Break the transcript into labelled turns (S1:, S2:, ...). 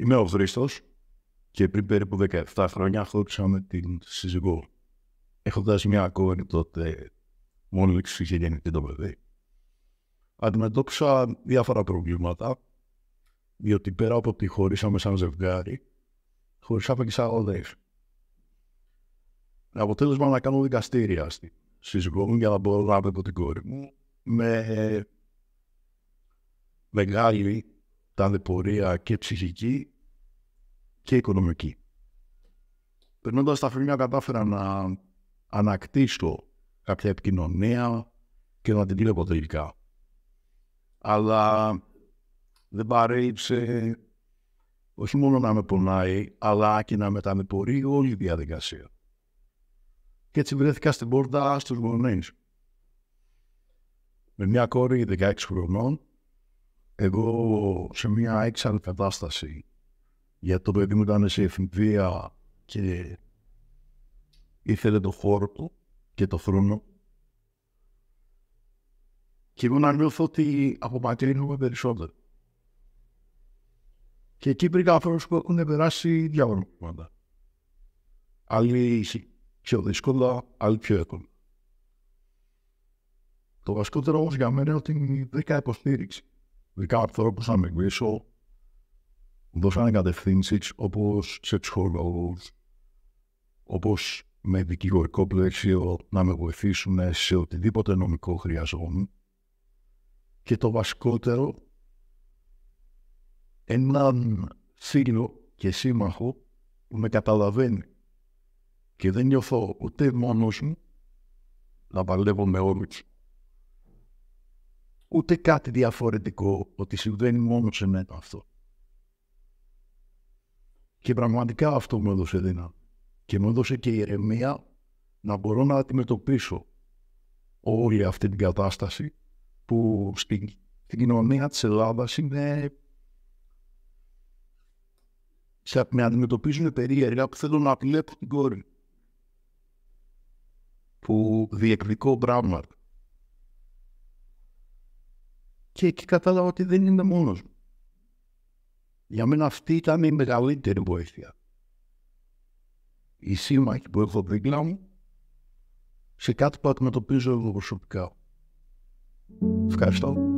S1: Είμαι ο Χρήστος και πριν περίπου 17 χρόνια χώρισα με την σύζυγό. Έχοντας μια κόρη τότε, μόνο είχε γεννηθεί το παιδί. Αντιμετώπισα διάφορα προβλήματα, διότι πέρα από ότι χωρίσαμε σαν ζευγάρι, χωρίσαμε και σαν αγωδές. Αποτέλεσμα να κάνω δικαστήρια στη σύζυγό μου για να μπορώ να βλέπω την κόρη μου με μεγάλη ταλαιπωρία και ψυχική και οικονομική. Περνώντας τα χρόνια κατάφερα να ανακτήσω κάποια επικοινωνία και να την βλέπω τελικά. Αλλά δεν παρέειψε όχι μόνο να με πονάει, αλλά και να με ταλαιπωρεί όλη η διαδικασία. Και έτσι βρέθηκα στην πόρτα στους γονείς. Με μια κόρη 16 χρονών, εγώ σε μια έξαλλη κατάσταση, γιατί το παιδί μου ήταν σε εφηβεία και ήθελε το χώρο του και το χρόνο. Και εγώ να νιώθω ότι απομακρύνομαι περισσότερο. Και εκεί βρήκα ανθρώπους που έχουν περάσει διάφορα πράγματα. Άλλοι πιο δύσκολα, άλλοι πιο εύκολα. Το βασικότερο όμως για μένα είναι ότι βρήκα υποστήριξη. Βρήκα ανθρώπους να με πείσω, δώσανε κατευθύνσεις όπως σε ψυχολόγους, όπως με δικηγορικό πλαίσιο να με βοηθήσουν σε οτιδήποτε νομικό χρειαζόμουν. Και το βασικότερο, έναν φίλο και σύμμαχο που με καταλαβαίνει και δεν νιώθω ούτε μόνος μου να παλεύω με όλους, ούτε κάτι διαφορετικό ότι συμβαίνει μόνο σε μένα αυτό. Και πραγματικά αυτό μου έδωσε δύναμη και μου έδωσε και ηρεμία να μπορώ να αντιμετωπίσω όλη αυτή την κατάσταση που στην κοινωνία της Ελλάδας είναι με αντιμετωπίζουν περίεργα που θέλω να βλέπω την κόρη, που διεκδικώ πράγματα. Και εκεί κατάλαβα ότι δεν είναι μόνος μου. Για μένα αυτή ήταν η μεγαλύτερη βοήθεια. Οι σύμμαχοι που έχω δίπλα μου σε κάτι που αντιμετωπίζω εγώ προσωπικά. Ευχαριστώ.